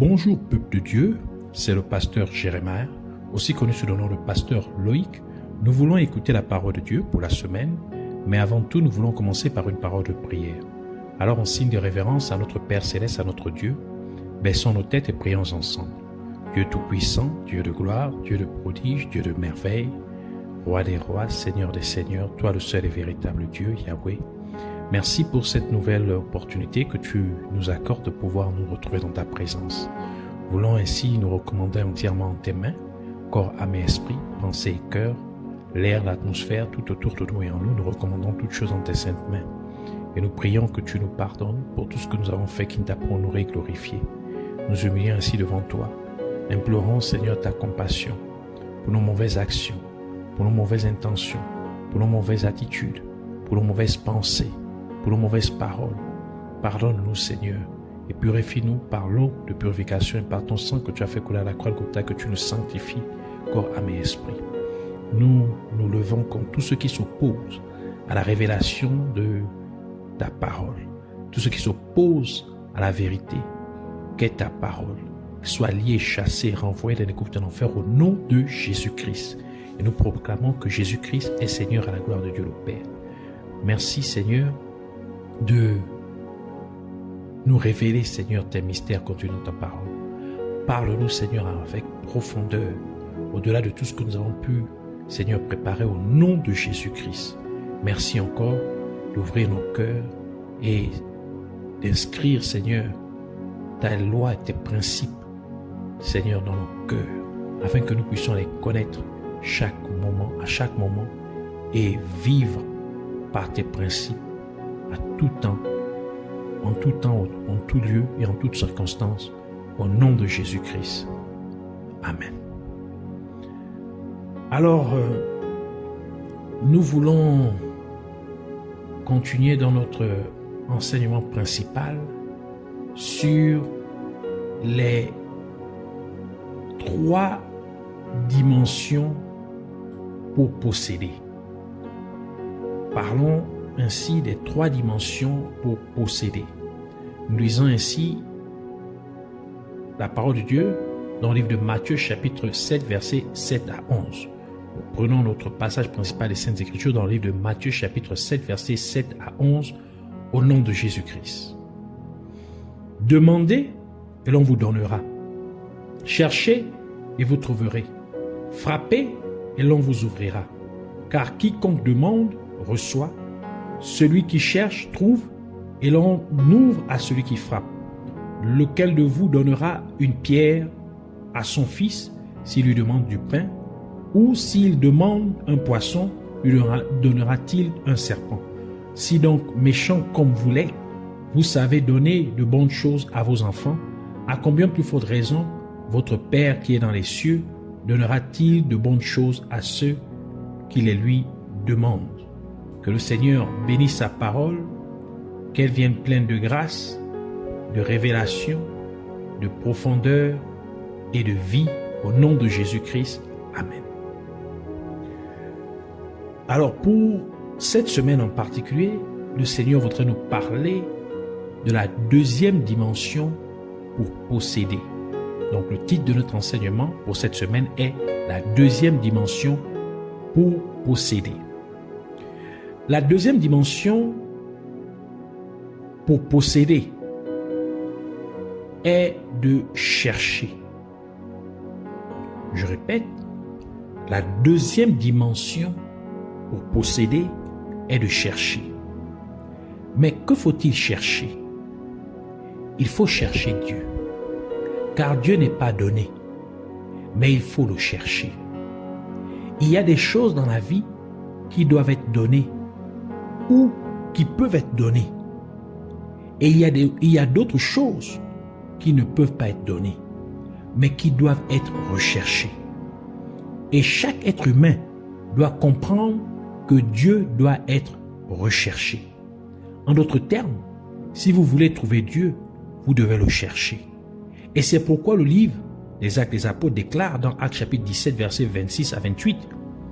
Bonjour peuple de Dieu, c'est le pasteur Jérémie, aussi connu sous le nom de pasteur Loïc. Nous voulons écouter la parole de Dieu pour la semaine, mais avant tout nous voulons commencer par une parole de prière. Alors en signe de révérence à notre Père Céleste, à notre Dieu, baissons nos têtes et prions ensemble. Dieu Tout-Puissant, Dieu de gloire, Dieu de prodige, Dieu de merveille, Roi des rois, Seigneur des seigneurs, toi le seul et véritable Dieu, Yahweh. Merci pour cette nouvelle opportunité que tu nous accordes de pouvoir nous retrouver dans ta présence. Voulons ainsi nous recommander entièrement en tes mains, corps, âme et esprit, pensée et cœur, l'air, l'atmosphère, tout autour de nous et en nous. Nous recommandons toutes choses en tes saintes mains. Et nous prions que tu nous pardonnes pour tout ce que nous avons fait qui ne t'a pas honoré et glorifié. Nous humilions ainsi devant toi. Implorons, Seigneur, ta compassion pour nos mauvaises actions, pour nos mauvaises intentions, pour nos mauvaises attitudes, pour nos mauvaises pensées, pour nos mauvaises paroles. Pardonne-nous, Seigneur, et purifie-nous par l'eau de purification et par ton sang que tu as fait couler à la croix de Golgotha, que tu nous sanctifies, corps, âme et esprit. Nous nous levons contre tout ce qui s'oppose à la révélation de ta parole, tout ce qui s'oppose à la vérité qu'est ta parole, soit lié, chassé, renvoyé dans les gouffres de l'enfer au nom de Jésus-Christ. Et nous proclamons que Jésus-Christ est Seigneur à la gloire de Dieu le Père. Merci, Seigneur, de nous révéler, Seigneur, tes mystères contenus dans ta parole. Parle-nous, Seigneur, avec profondeur, au-delà de tout ce que nous avons pu, Seigneur, préparer au nom de Jésus-Christ. Merci encore d'ouvrir nos cœurs et d'inscrire, Seigneur, ta loi et tes principes, Seigneur, dans nos cœurs, afin que nous puissions les connaître à chaque moment, et vivre par tes principes à tout temps, en tout lieu et en toutes circonstances, au nom de Jésus-Christ. Amen. Alors, nous voulons continuer dans notre enseignement principal sur les 3 dimensions pour posséder. Parlons ainsi des 3 dimensions pour posséder. Nous lisons ainsi la parole de Dieu dans le livre de Matthieu chapitre 7 versets 7 à 11. Prenons notre passage principal des Saintes Écritures dans le livre de Matthieu chapitre 7 versets 7 à 11 au nom de Jésus-Christ. Demandez et l'on vous donnera. Cherchez et vous trouverez. Frappez et l'on vous ouvrira. Car quiconque demande reçoit, celui qui cherche trouve, et l'on ouvre à celui qui frappe. Lequel de vous donnera une pierre à son fils s'il lui demande du pain, ou s'il demande un poisson, lui donnera-t-il un serpent? Si donc méchant comme vous l'êtes, vous savez donner de bonnes choses à vos enfants, à combien plus forte raison votre Père qui est dans les cieux donnera-t-il de bonnes choses à ceux qui les lui demandent? Que le Seigneur bénisse sa parole, qu'elle vienne pleine de grâce, de révélation, de profondeur et de vie au nom de Jésus-Christ. Amen. Alors pour cette semaine en particulier, le Seigneur voudrait nous parler de la 2e dimension pour posséder. Donc le titre de notre enseignement pour cette semaine est la 2e dimension pour posséder. La 2e dimension pour posséder est de chercher. Je répète, la 2e dimension pour posséder est de chercher. Mais que faut-il chercher? Il faut chercher Dieu. Car Dieu n'est pas donné, mais il faut le chercher. Il y a des choses dans la vie qui doivent être données ou qui peuvent être données. Et il y a d'autres choses qui ne peuvent pas être données, mais qui doivent être recherchées. Et chaque être humain doit comprendre que Dieu doit être recherché. En d'autres termes, si vous voulez trouver Dieu, vous devez le chercher. Et c'est pourquoi le livre des Actes des Apôtres déclare dans Actes chapitre 17, versets 26 à 28,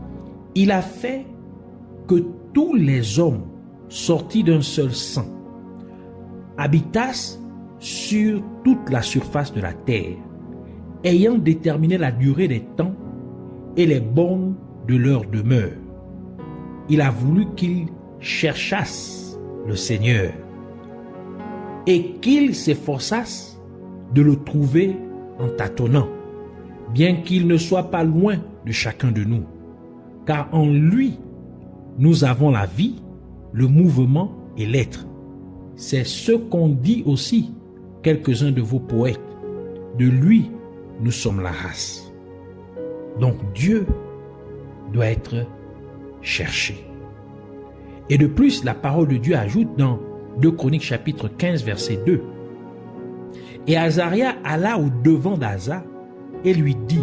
« Il a fait que tous les hommes sortis d'un seul sang habitassent sur toute la surface de la terre, ayant déterminé la durée des temps et les bornes de leur demeure. Il a voulu qu'ils cherchassent le Seigneur et qu'ils s'efforçassent de le trouver en tâtonnant, bien qu'il ne soit pas loin de chacun de nous, car en lui, nous avons la vie, le mouvement et l'être. C'est ce qu'ont dit aussi quelques-uns de vos poètes. De lui, nous sommes la race. Donc Dieu doit être cherché. Et de plus, la parole de Dieu ajoute dans 2 Chroniques chapitre 15 verset 2. Et Azaria alla au devant d'Asa et lui dit,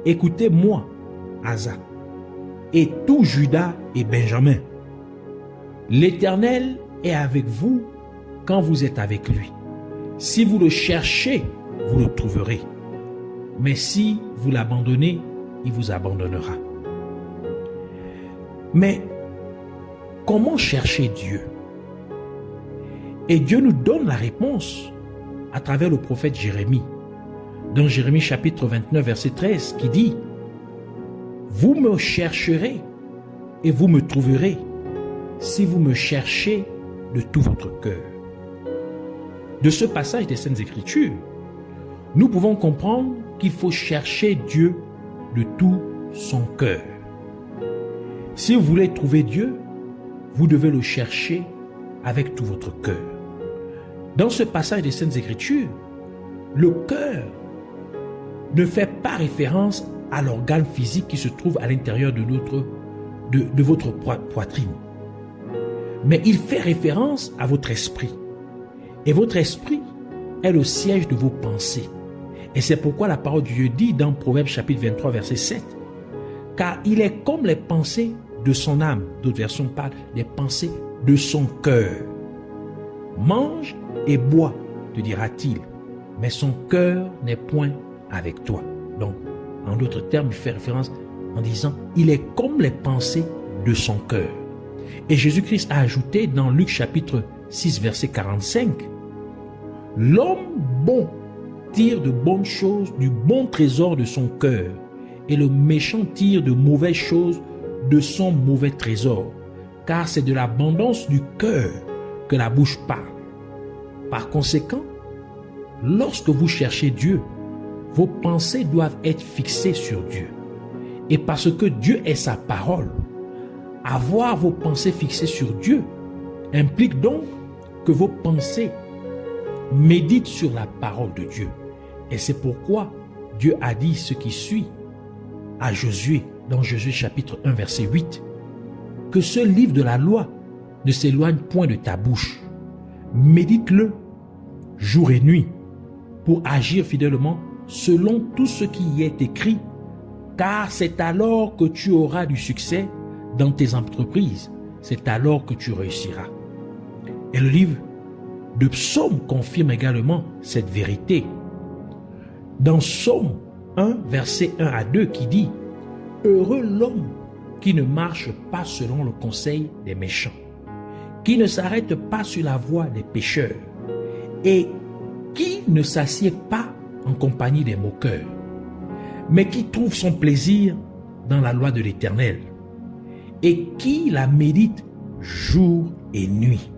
écoutez-moi, Asa, et tout Juda et Benjamin. L'Éternel est avec vous quand vous êtes avec lui. Si vous le cherchez, vous le trouverez. Mais si vous l'abandonnez, il vous abandonnera. Mais comment chercher Dieu? Et Dieu nous donne la réponse à travers le prophète Jérémie. Dans Jérémie chapitre 29 verset 13 qui dit, vous me chercherez et vous me trouverez si vous me cherchez de tout votre cœur. De ce passage des Saintes Écritures, nous pouvons comprendre qu'il faut chercher Dieu de tout son cœur. Si vous voulez trouver Dieu, vous devez le chercher avec tout votre cœur. Dans ce passage des Saintes Écritures, le cœur ne fait pas référence à l'organe physique qui se trouve à l'intérieur de votre poitrine. Mais il fait référence à votre esprit. Et votre esprit est le siège de vos pensées. Et c'est pourquoi la parole de Dieu dit dans Proverbes chapitre 23 verset 7, car il est comme les pensées de son âme. D'autres versions parlent des pensées de son cœur. Mange et bois, te dira-t-il, mais son cœur n'est point avec toi. Donc, en d'autres termes, il fait référence en disant, il est comme les pensées de son cœur. Et Jésus-Christ a ajouté dans Luc chapitre 6 verset 45, l'homme bon tire de bonnes choses du bon trésor de son cœur, et le méchant tire de mauvaises choses de son mauvais trésor, car c'est de l'abondance du cœur que la bouche parle. Par conséquent, lorsque vous cherchez Dieu, vos pensées doivent être fixées sur Dieu. Et parce que Dieu est sa parole, avoir vos pensées fixées sur Dieu implique donc que vos pensées méditent sur la parole de Dieu. Et c'est pourquoi Dieu a dit ce qui suit à Josué, dans Josué chapitre 1 verset 8, que ce livre de la loi ne s'éloigne point de ta bouche. Médite-le jour et nuit pour agir fidèlement selon tout ce qui y est écrit, car c'est alors que tu auras du succès dans tes entreprises, c'est alors que tu réussiras. Et le livre de Psaume confirme également cette vérité. Dans Psaume 1, verset 1 à 2 qui dit, « Heureux l'homme qui ne marche pas selon le conseil des méchants, qui ne s'arrête pas sur la voie des pécheurs, et qui ne s'assied pas en compagnie des moqueurs, mais qui trouve son plaisir dans la loi de l'Éternel, et qui la médite jour et nuit. »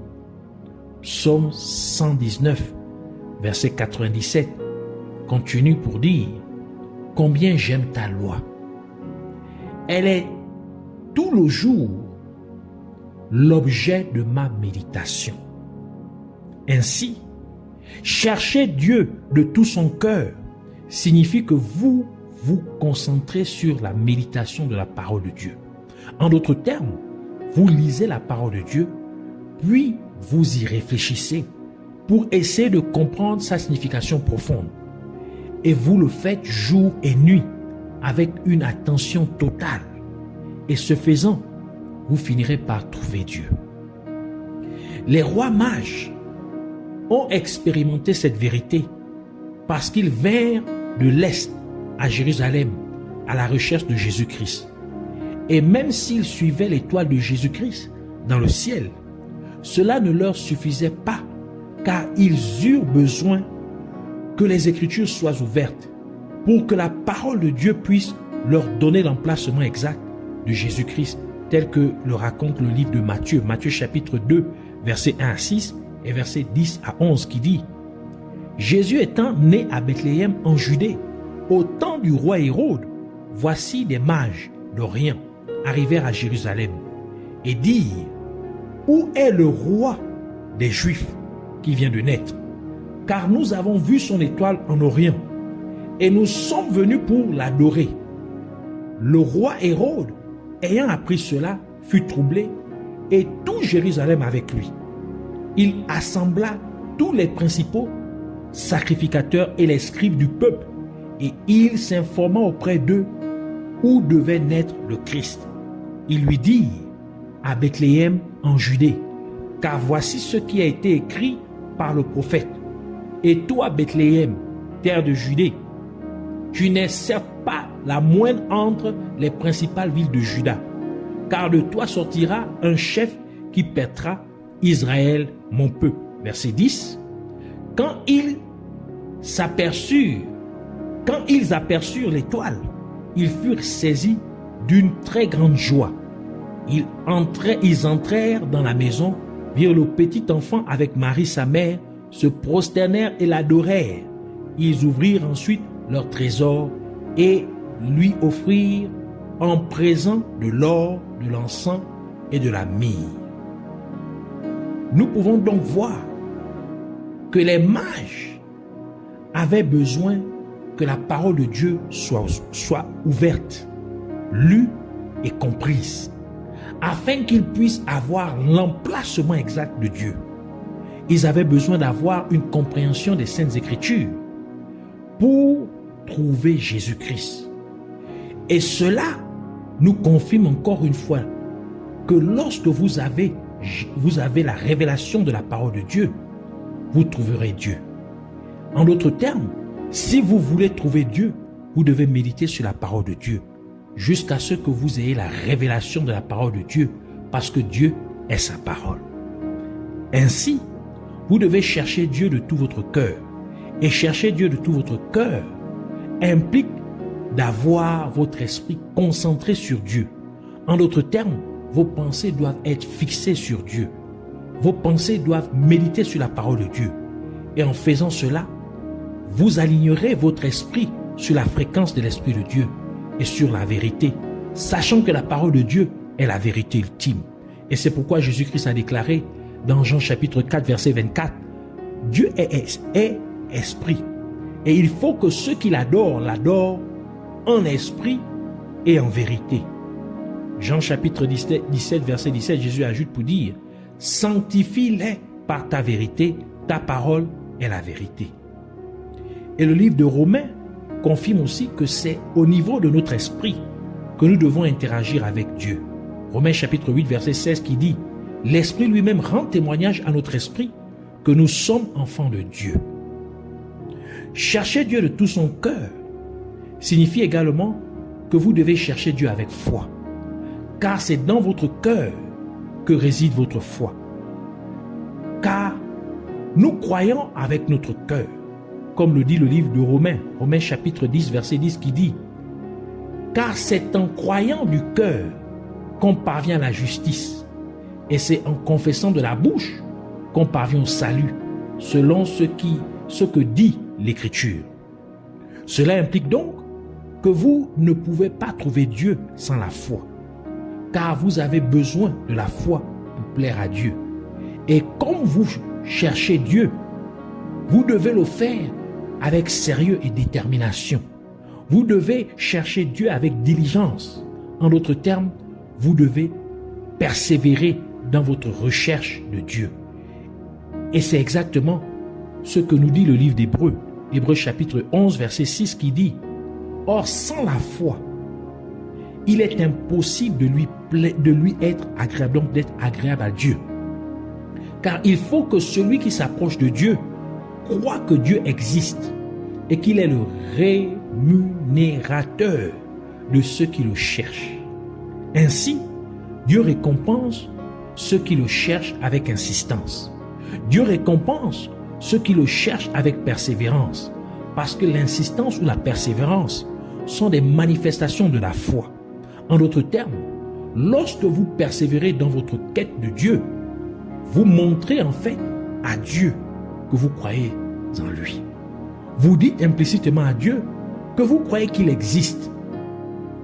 Psaume 119, verset 97, continue pour dire, « Combien j'aime ta loi. Elle est tout le jour l'objet de ma méditation. » Ainsi, chercher Dieu de tout son cœur signifie que vous vous concentrez sur la méditation de la parole de Dieu. En d'autres termes, vous lisez la parole de Dieu, puis vous y réfléchissez pour essayer de comprendre sa signification profonde. Et vous le faites jour et nuit avec une attention totale. Et ce faisant, vous finirez par trouver Dieu. Les rois mages ont expérimenté cette vérité parce qu'ils vinrent de l'Est à Jérusalem à la recherche de Jésus-Christ. Et même s'ils suivaient l'étoile de Jésus-Christ dans le ciel, cela ne leur suffisait pas, car ils eurent besoin que les Écritures soient ouvertes pour que la parole de Dieu puisse leur donner l'emplacement exact de Jésus-Christ, tel que le raconte le livre de Matthieu, Matthieu chapitre 2, versets 1 à 6 et versets 10 à 11, qui dit: Jésus étant né à Bethléem en Judée, au temps du roi Hérode, voici des mages d'Orient arrivèrent à Jérusalem et dirent: Où est le roi des Juifs qui vient de naître? Car nous avons vu son étoile en Orient et nous sommes venus pour l'adorer. Le roi Hérode, ayant appris cela, fut troublé et tout Jérusalem avec lui. Il assembla tous les principaux sacrificateurs et les scribes du peuple et il s'informa auprès d'eux où devait naître le Christ. Il lui dit: à Bethléem en Judée, car voici ce qui a été écrit par le prophète. Et toi, Bethléem, terre de Judée, tu n'es certes pas la moindre entre les principales villes de Juda, car de toi sortira un chef qui paîtra Israël, mon peuple. Verset 10. Quand ils aperçurent l'étoile, ils furent saisis d'une très grande joie. Ils entrèrent dans la maison, virent le petit enfant avec Marie sa mère, se prosternèrent et l'adorèrent. Ils ouvrirent ensuite leur trésor et lui offrirent en présent de l'or, de l'encens et de la myrrhe. Nous pouvons donc voir que les mages avaient besoin que la parole de Dieu soit ouverte, lue et comprise, afin qu'ils puissent avoir l'emplacement exact de Dieu. Ils avaient besoin d'avoir une compréhension des Saintes Écritures pour trouver Jésus-Christ. Et cela nous confirme encore une fois que lorsque vous avez la révélation de la parole de Dieu, vous trouverez Dieu. En d'autres termes, si vous voulez trouver Dieu, vous devez méditer sur la parole de Dieu jusqu'à ce que vous ayez la révélation de la parole de Dieu, parce que Dieu est sa parole. Ainsi, vous devez chercher Dieu de tout votre cœur. Et chercher Dieu de tout votre cœur implique d'avoir votre esprit concentré sur Dieu. En d'autres termes, vos pensées doivent être fixées sur Dieu. Vos pensées doivent méditer sur la parole de Dieu. Et en faisant cela, vous alignerez votre esprit sur la fréquence de l'Esprit de Dieu et sur la vérité, sachant que la parole de Dieu est la vérité ultime. Et c'est pourquoi Jésus-Christ a déclaré dans Jean chapitre 4, verset 24, « Dieu est esprit, et il faut que ceux qui l'adorent, en esprit et en vérité. » Jean chapitre 17, verset 17, Jésus ajoute pour dire, « Sanctifie-les par ta vérité, ta parole est la vérité. » Et le livre de Romains confirme aussi que c'est au niveau de notre esprit que nous devons interagir avec Dieu. Romains chapitre 8, verset 16 qui dit, « L'Esprit lui-même rend témoignage à notre esprit que nous sommes enfants de Dieu. » Chercher Dieu de tout son cœur signifie également que vous devez chercher Dieu avec foi, car c'est dans votre cœur que réside votre foi. Car nous croyons avec notre cœur, comme le dit le livre de Romains, Romains chapitre 10, verset 10 qui dit, « Car c'est en croyant du cœur qu'on parvient à la justice, et c'est en confessant de la bouche qu'on parvient au salut, selon ce que dit l'Écriture. » Cela implique donc que vous ne pouvez pas trouver Dieu sans la foi, car vous avez besoin de la foi pour plaire à Dieu. Et comme vous cherchez Dieu, vous devez le faire avec sérieux et détermination. Vous devez chercher Dieu avec diligence. En d'autres termes, vous devez persévérer dans votre recherche de Dieu. Et c'est exactement ce que nous dit le livre d'Hébreux, Hébreux chapitre 11, verset 6 qui dit, « Or, sans la foi, il est impossible de lui être agréable, donc d'être agréable à Dieu. Car il faut que celui qui s'approche de Dieu croit que Dieu existe et qu'il est le rémunérateur de ceux qui le cherchent. Ainsi, Dieu récompense ceux qui le cherchent avec insistance. Dieu récompense ceux qui le cherchent avec persévérance, parce que l'insistance ou la persévérance sont des manifestations de la foi. En d'autres termes, lorsque vous persévérez dans votre quête de Dieu, vous montrez en fait à Dieu que vous croyez en lui. Vous dites implicitement à Dieu que vous croyez qu'il existe.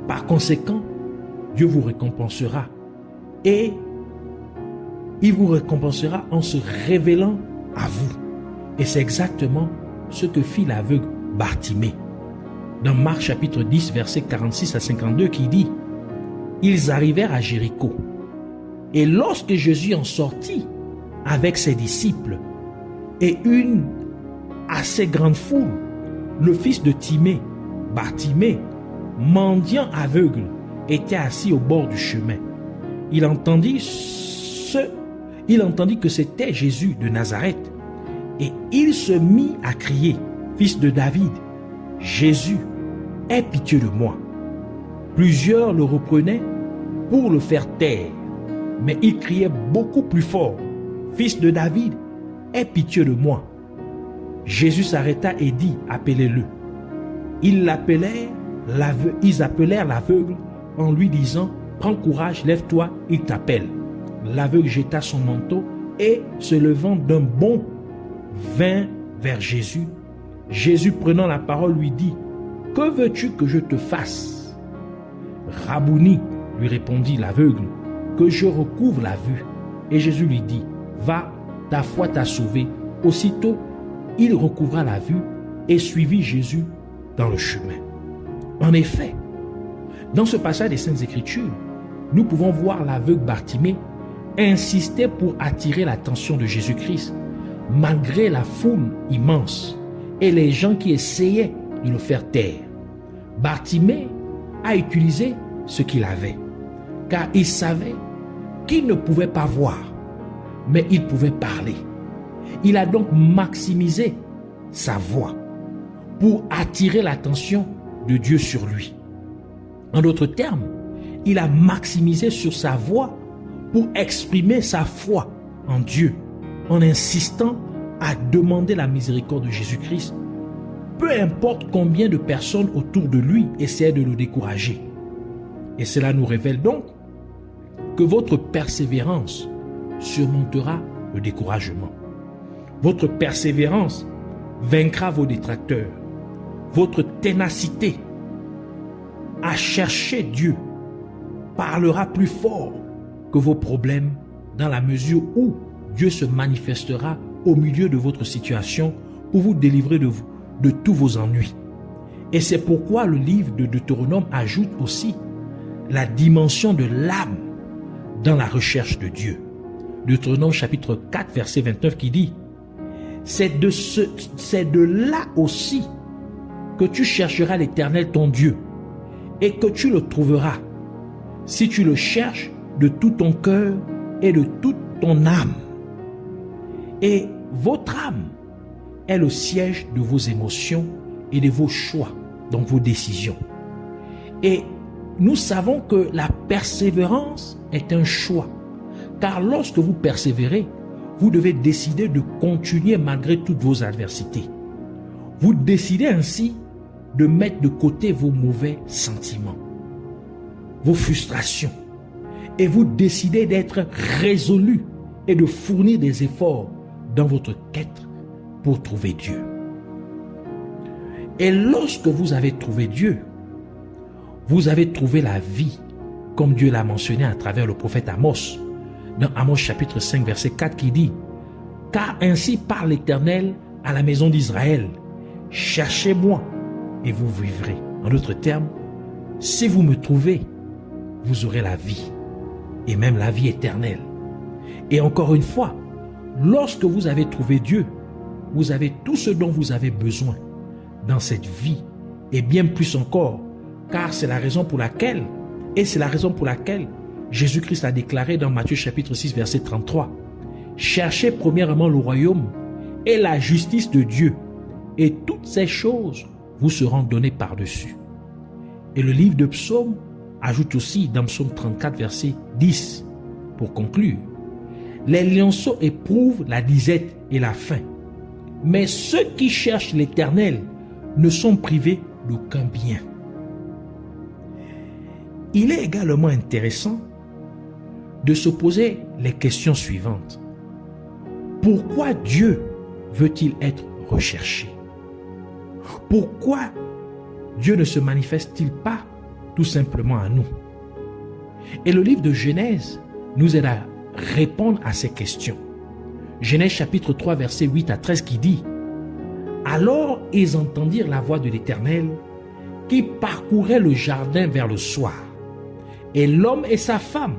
Par conséquent, Dieu vous récompensera et il vous récompensera en se révélant à vous. Et c'est exactement ce que fit l'aveugle Bartimée. Dans Marc chapitre 10, versets 46 à 52 qui dit « Ils arrivèrent à Jéricho. Et lorsque Jésus en sortit avec ses disciples et une assez grande foule, le fils de Timée, Bartimée, mendiant aveugle, était assis au bord du chemin. Il entendit que c'était Jésus de Nazareth et il se mit à crier, fils de David, Jésus, aie pitié de moi. Plusieurs le reprenaient pour le faire taire, mais il criait beaucoup plus fort, fils de David, aie pitié de moi. Jésus s'arrêta et dit, appelez-le. Ils appelèrent l'aveugle en lui disant, prends courage, lève-toi, il t'appelle. L'aveugle jeta son manteau et, se levant d'un bond, vint vers Jésus. Jésus, prenant la parole, lui dit, que veux-tu que je te fasse? Rabouni, lui répondit l'aveugle, que je recouvre la vue. Et Jésus lui dit, va, ta foi t'a sauvé. Aussitôt, il recouvra la vue et suivit Jésus dans le chemin. En effet, dans ce passage des Saintes Écritures, nous pouvons voir l'aveugle Bartimée insister pour attirer l'attention de Jésus-Christ, malgré la foule immense et les gens qui essayaient de le faire taire. Bartimée a utilisé ce qu'il avait, car il savait qu'il ne pouvait pas voir, mais il pouvait parler. Il a donc maximisé sa voix pour attirer l'attention de Dieu sur lui. En d'autres termes, il a maximisé sur sa voix pour exprimer sa foi en Dieu, en insistant à demander la miséricorde de Jésus-Christ, peu importe combien de personnes autour de lui essaient de le décourager. Et cela nous révèle donc que votre persévérance surmontera le découragement. Votre persévérance vaincra vos détracteurs. Votre ténacité à chercher Dieu parlera plus fort que vos problèmes dans la mesure où Dieu se manifestera au milieu de votre situation pour vous délivrer de tous vos ennuis. Et c'est pourquoi le livre de Deutéronome ajoute aussi la dimension de l'âme dans la recherche de Dieu. Deutéronome chapitre 4 verset 29 qui dit « C'est de là aussi que tu chercheras l'Éternel ton Dieu et que tu le trouveras si tu le cherches de tout ton cœur et de toute ton âme. » Et votre âme est le siège de vos émotions et de vos choix, donc vos décisions. Et nous savons que la persévérance est un choix, car lorsque vous persévérez, vous devez décider de continuer malgré toutes vos adversités. Vous décidez ainsi de mettre de côté vos mauvais sentiments, vos frustrations, et vous décidez d'être résolu et de fournir des efforts dans votre quête pour trouver Dieu. Et lorsque vous avez trouvé Dieu, vous avez trouvé la vie, comme Dieu l'a mentionné à travers le prophète Amos, dans Amos chapitre 5 verset 4 qui dit « Car ainsi parle l'Éternel à la maison d'Israël, cherchez-moi et vous vivrez. » En d'autres termes, si vous me trouvez, vous aurez la vie, et même la vie éternelle. Et encore une fois, lorsque vous avez trouvé Dieu, vous avez tout ce dont vous avez besoin dans cette vie, et bien plus encore, car c'est la raison pour laquelle, Jésus-Christ a déclaré dans Matthieu chapitre 6 verset 33, « Cherchez premièrement le royaume et la justice de Dieu, et toutes ces choses vous seront données par-dessus. » Et le livre de Psaume ajoute aussi dans Psaume 34 verset 10, pour conclure, « Les lionceaux éprouvent la disette et la faim, mais ceux qui cherchent l'Éternel ne sont privés d'aucun bien. Il est également intéressant de se poser les questions suivantes. Pourquoi Dieu veut-il être recherché? Pourquoi Dieu ne se manifeste-t-il pas tout simplement à nous? Et le livre de Genèse nous aide à répondre à ces questions. Genèse chapitre 3 verset 8 à 13 qui dit: Alors ils entendirent la voix de l'Éternel qui parcourait le jardin vers le soir. Et l'homme et sa femme,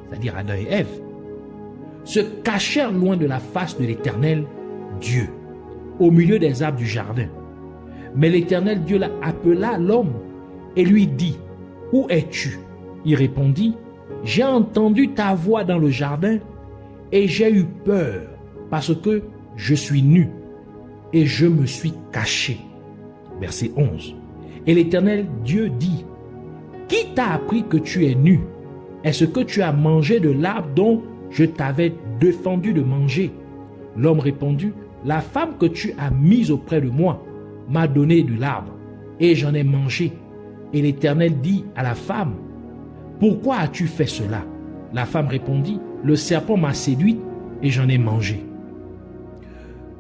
c'est-à-dire Adam et Ève, se cachèrent loin de la face de l'Éternel Dieu, au milieu des arbres du jardin. Mais l'Éternel Dieu appela l'homme et lui dit: Où es-tu? Il répondit: J'ai entendu ta voix dans le jardin et j'ai eu peur parce que je suis nu et je me suis caché. Verset 11. Et l'Éternel Dieu dit: Qui t'a appris que tu es nu? Est-ce que tu as mangé de l'arbre dont je t'avais défendu de manger? L'homme répondit: La femme que tu as mise auprès de moi m'a donné de l'arbre et j'en ai mangé. Et l'Éternel dit à la femme: Pourquoi as-tu fait cela? La femme répondit: Le serpent m'a séduite et j'en ai mangé.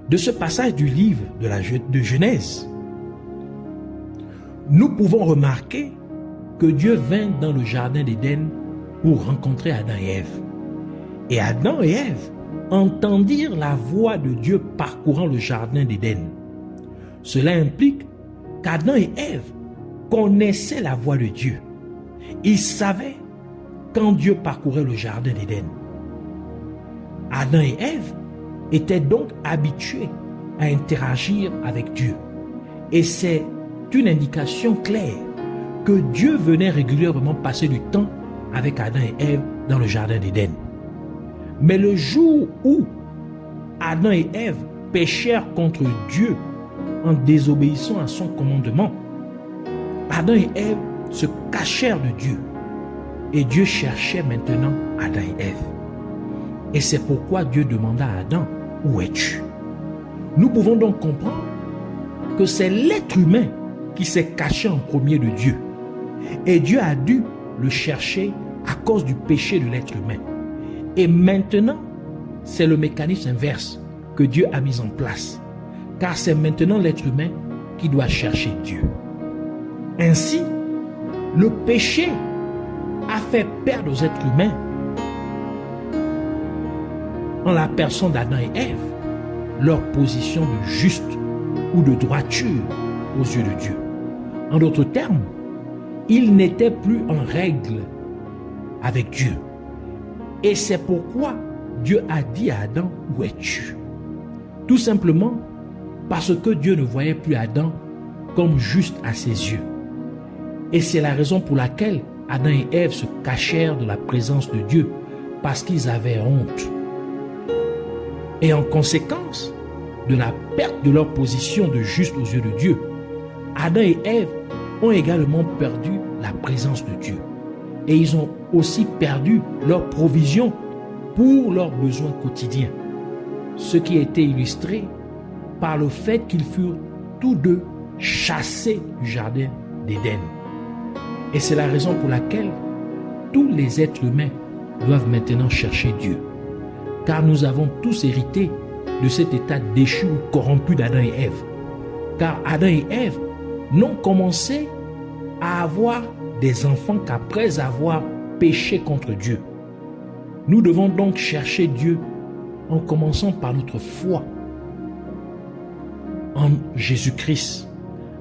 De ce passage du livre de Genèse, nous pouvons remarquer que Dieu vint dans le jardin d'Éden pour rencontrer Adam et Ève. Et Adam et Ève entendirent la voix de Dieu parcourant le jardin d'Éden. Cela implique qu'Adam et Ève connaissaient la voix de Dieu. Ils savaient quand Dieu parcourait le jardin d'Éden. Adam et Ève étaient donc habitués à interagir avec Dieu. Et c'est une indication claire que Dieu venait régulièrement passer du temps avec Adam et Ève dans le jardin d'Éden. Mais le jour où Adam et Ève péchèrent contre Dieu en désobéissant à son commandement, Adam et Ève se cachèrent de Dieu. Et Dieu cherchait maintenant Adam et Ève. Et c'est pourquoi Dieu demanda à Adam: Où es-tu? Nous pouvons donc comprendre que c'est l'être humain qui s'est caché en premier de Dieu. Et Dieu a dû le chercher à cause du péché de l'être humain. Et maintenant, c'est le mécanisme inverse que Dieu a mis en place. Car c'est maintenant l'être humain qui doit chercher Dieu. Ainsi, le péché a fait perdre aux êtres humains, en la personne d'Adam et Ève, leur position de juste ou de droiture aux yeux de Dieu. En d'autres termes, ils n'étaient plus en règle avec Dieu. Et c'est pourquoi Dieu a dit à Adam: Où es-tu? Tout simplement parce que Dieu ne voyait plus Adam comme juste à ses yeux. Et c'est la raison pour laquelle Adam et Ève se cachèrent de la présence de Dieu, parce qu'ils avaient honte. Et en conséquence de la perte de leur position de juste aux yeux de Dieu, Adam et Ève ont également perdu la présence de Dieu. Et ils ont aussi perdu leur provision pour leurs besoins quotidiens. Ce qui a été illustré par le fait qu'ils furent tous deux chassés du jardin d'Éden. Et c'est la raison pour laquelle tous les êtres humains doivent maintenant chercher Dieu. Car nous avons tous hérité de cet état déchu ou corrompu d'Adam et Ève. Car Adam et Ève n'ont commencé à avoir des enfants qu'après avoir péché contre Dieu. Nous devons donc chercher Dieu en commençant par notre foi en Jésus-Christ,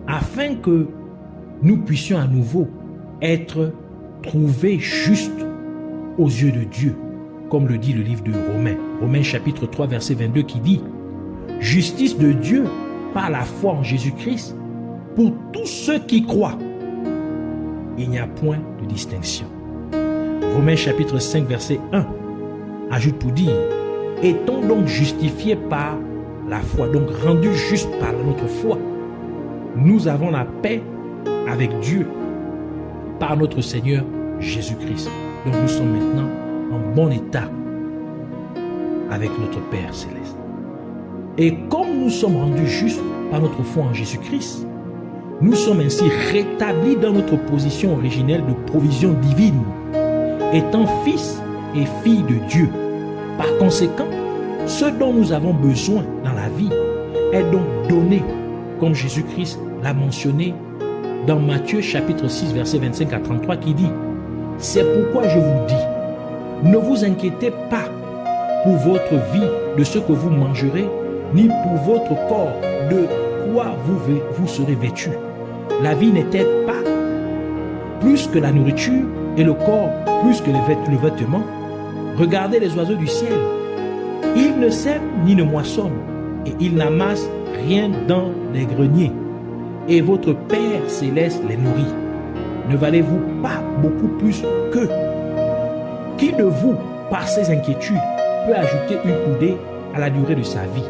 afin que nous puissions à nouveau être trouvés justes aux yeux de Dieu, comme le dit le livre de Romains. Romains chapitre 3 verset 22 qui dit: Justice de Dieu par la foi en Jésus-Christ pour tous ceux qui croient. Il n'y a point de distinction. Romains chapitre 5 verset 1 ajoute pour dire: Étant donc justifiés par la foi, donc rendus justes par notre foi, nous avons la paix avec Dieu par notre Seigneur Jésus-Christ. Donc nous sommes maintenant en bon état avec notre Père Céleste. Et comme comme nous sommes rendus justes par notre foi en Jésus-Christ, nous sommes ainsi rétablis dans notre position originelle de provision divine, étant fils et filles de Dieu. Par conséquent, ce dont nous avons besoin dans la vie est donc donné, comme Jésus-Christ l'a mentionné dans Matthieu chapitre 6, versets 25 à 33, qui dit « C'est pourquoi je vous dis, ne vous inquiétez pas pour votre vie de ce que vous mangerez, ni pour votre corps de quoi vous serez vêtus. La vie n'est-elle pas plus que la nourriture et le corps plus que le vêtement? Regardez les oiseaux du ciel. Ils ne sèment ni ne moissonnent, et ils n'amassent rien dans les greniers. Et votre Père céleste les nourrit. Ne valez-vous pas beaucoup plus qu'eux? Qui de vous, par ses inquiétudes, peut ajouter une coudée à la durée de sa vie?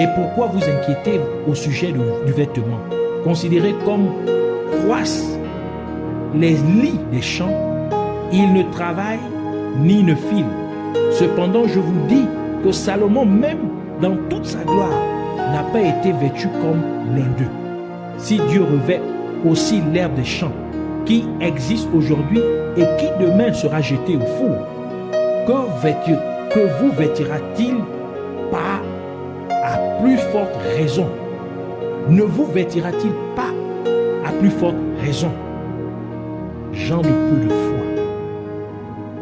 Et pourquoi vous inquiétez au sujet du vêtement? Considérez comme croissent les lits des champs. Ils ne travaillent ni ne filent. Cependant, je vous dis que Salomon, même dans toute sa gloire, n'a pas été vêtu comme l'un d'eux. Si Dieu revêt aussi l'herbe des champs, qui existe aujourd'hui et qui demain sera jeté au four, que vous vêtira-t-il pas à plus forte raison? Ne vous vêtira-t-il pas à plus forte raison? Gens de peu de foi,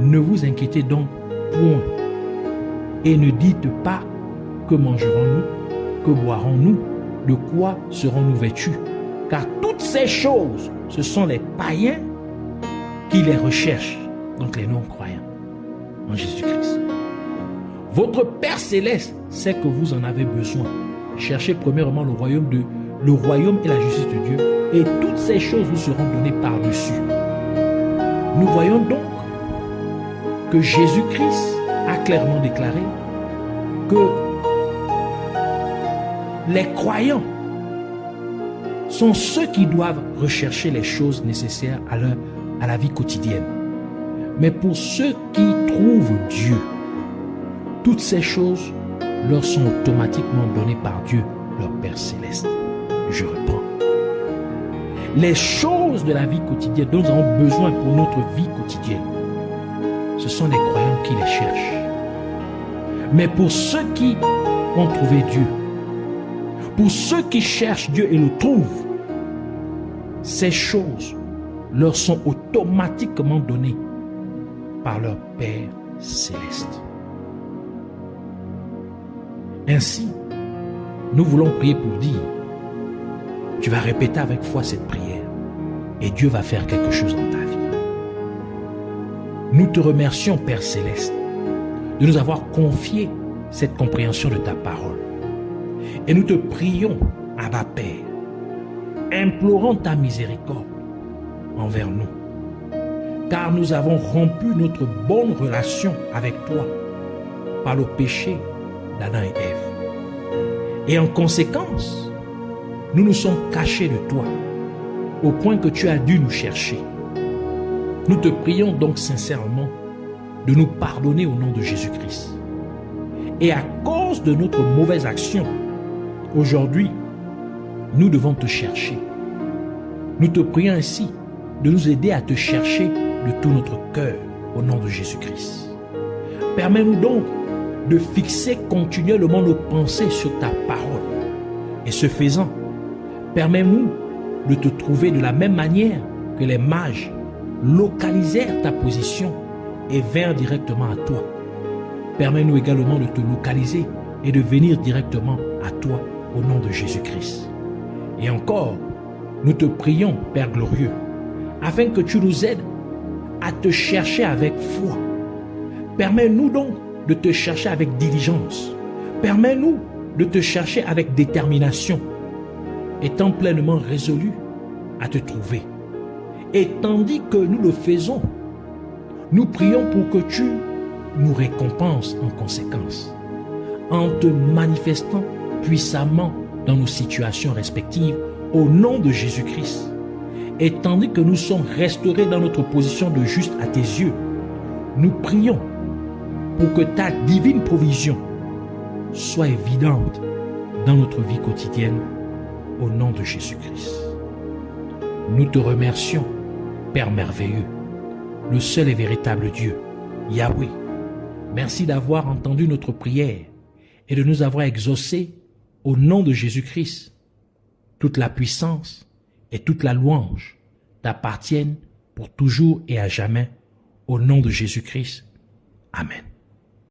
ne vous inquiétez donc point et ne dites pas que mangerons-nous, que boirons-nous, de quoi serons-nous vêtus? Car toutes ces choses, ce sont les païens qui les recherchent, donc les non-croyants en Jésus-Christ. Votre Père céleste sait que vous en avez besoin. Cherchez premièrement le royaume et la justice de Dieu, et toutes ces choses vous seront données par-dessus. Nous voyons donc que Jésus-Christ a clairement déclaré que les croyants sont ceux qui doivent rechercher les choses nécessaires à la vie quotidienne. Mais pour ceux qui trouvent Dieu, toutes ces choses leur sont automatiquement données par Dieu, leur Père céleste. Je reprends. Les choses de la vie quotidienne dont nous avons besoin pour notre vie quotidienne, ce sont les croyants qui les cherchent. Mais pour ceux qui ont trouvé Dieu, pour ceux qui cherchent Dieu et le trouvent, ces choses leur sont automatiquement données par leur Père céleste. Ainsi, nous voulons prier pour dire, tu vas répéter avec foi cette prière et Dieu va faire quelque chose dans ta vie. Nous te remercions, Père céleste, de nous avoir confié cette compréhension de ta parole. Et nous te prions, Abba Père, implorant ta miséricorde envers nous, car nous avons rompu notre bonne relation avec toi par le péché d'Adam et Ève. Et en conséquence, nous nous sommes cachés de toi, au point que tu as dû nous chercher. Nous te prions donc sincèrement de nous pardonner au nom de Jésus-Christ. Et à cause de notre mauvaise action, aujourd'hui, nous devons te chercher. Nous te prions ainsi de nous aider à te chercher de tout notre cœur au nom de Jésus-Christ. Permets-nous donc de fixer continuellement nos pensées sur ta parole. Et ce faisant, permets-nous de te trouver de la même manière que les mages localisèrent ta position et vinrent directement à toi. Permets-nous également de te localiser et de venir directement à toi au nom de Jésus-Christ. Et encore, nous te prions, Père glorieux, afin que tu nous aides à te chercher avec foi. Permets-nous donc de te chercher avec diligence. Permets-nous de te chercher avec détermination, étant pleinement résolus à te trouver. Et tandis que nous le faisons, nous prions pour que tu nous récompenses en conséquence, en te manifestant puissamment dans nos situations respectives au nom de Jésus-Christ. Et tandis que nous sommes restaurés dans notre position de juste à tes yeux, nous prions pour que ta divine provision soit évidente dans notre vie quotidienne au nom de Jésus-Christ. Nous te remercions, Père merveilleux, le seul et véritable Dieu, Yahweh. Merci d'avoir entendu notre prière et de nous avoir exaucés au nom de Jésus-Christ. Toute la puissance et toute la louange t'appartiennent pour toujours et à jamais au nom de Jésus-Christ. Amen.